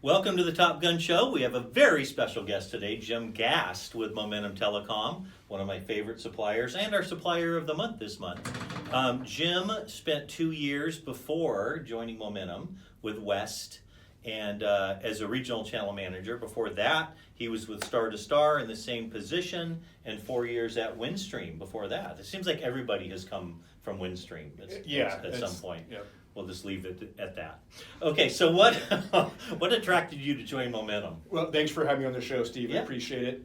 Welcome to the Top Gun Show. We have a very special guest today, Jim Gast with Momentum Telecom, one of my favorite suppliers and our supplier of the month this month. Jim spent 2 years before joining Momentum with West and as a regional channel manager. Before that, he was with Star to Star in the same position and 4 years at Windstream before that. It seems like everybody has come from Windstream at some point. Yeah. We'll just leave it at that. Okay, so what what attracted you to join Momentum? Well, thanks for having me on the show, Steve. Yeah. I appreciate it.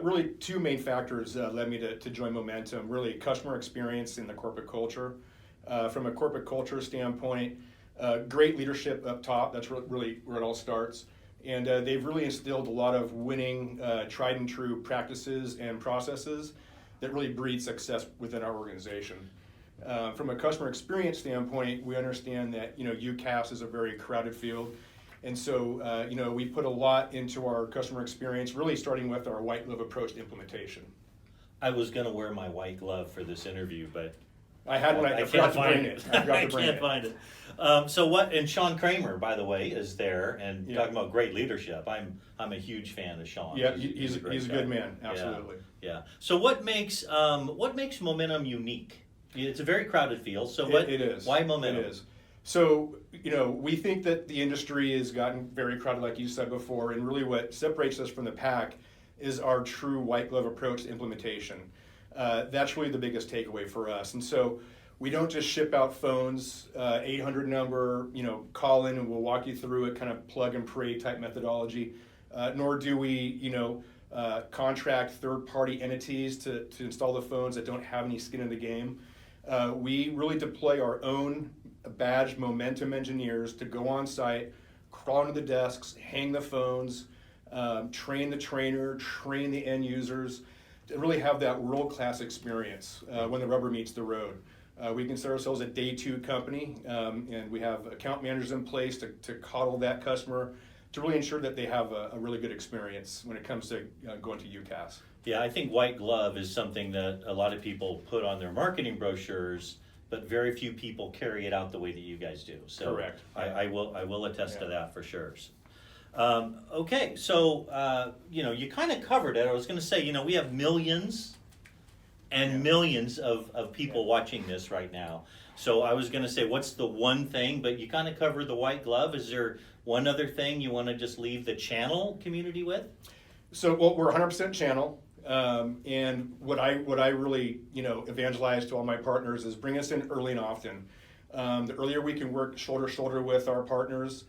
Really, two main factors led me to join Momentum. Really, customer experience and the corporate culture. From a corporate culture standpoint, great leadership up top. That's really where it all starts. And they've really instilled a lot of winning, tried and true practices and processes that really breed success within our organization. From a customer experience standpoint, we understand that UCaaS is a very crowded field, and so we put a lot into our customer experience, really starting with our white glove approach to implementation. I was going to wear my white glove for this interview, but I had one. I forgot to bring it. I can't find it. So what? And Sean Kramer, by the way, is there and talking about great leadership. I'm a huge fan of Sean. Yeah, he's a good man. Absolutely. Yeah. So what makes Momentum unique? It's a very crowded field. So it is. Why Momentum? It is. So we think that the industry has gotten very crowded, like you said before, and really what separates us from the pack is our true white glove approach to implementation. That's really the biggest takeaway for us. And so we don't just ship out phones, 800 number, call in and we'll walk you through it, kind of plug and pray type methodology. Nor do we, contract third-party entities to install the phones that don't have any skin in the game. We really deploy our own badged Momentum engineers to go on site, crawl into the desks, hang the phones, train the trainer, train the end users, to really have that world-class experience when the rubber meets the road. We consider ourselves a day two company, and we have account managers in place to coddle that customer to really ensure that they have a really good experience when it comes to going to UCaaS. Yeah, I think white glove is something that a lot of people put on their marketing brochures, but very few people carry it out the way that you guys do. So correct. I will attest to that for sure. Okay, so you kind of covered it. I was going to say, we have millions and millions of people watching this right now. So I was going to say, what's the one thing? But you kind of covered the white glove. Is there one other thing you want to just leave the channel community with? So we're 100% channel. And what I really evangelize to all my partners is bring us in early and often. The earlier we can work shoulder to shoulder with our partners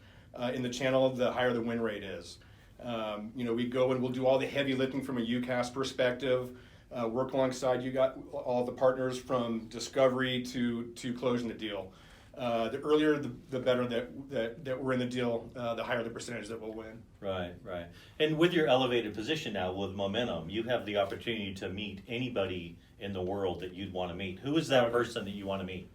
in the channel, the higher the win rate is. We go and we'll do all the heavy lifting from a UCaaS perspective. Work alongside you got all the partners from discovery to closing the deal. The earlier, the better that we're in the deal, the higher the percentage that we'll win. Right. And with your elevated position now with Momentum, you have the opportunity to meet anybody in the world that you'd want to meet. Who is that person that you want to meet?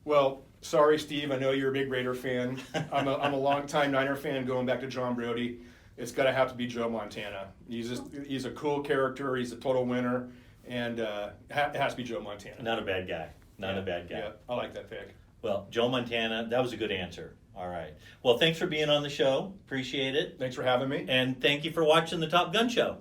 Well, sorry, Steve. I know you're a big Raider fan. I'm a longtime Niner fan going back to John Brody. It's got to have to be Joe Montana. He's a cool character. He's a total winner, and it has to be Joe Montana. Not a bad guy. Not a bad guy. Yeah, I like that pick. Well, Joe Montana, that was a good answer. All right. Well, thanks for being on the show. Appreciate it. Thanks for having me. And thank you for watching the Top Gun Show.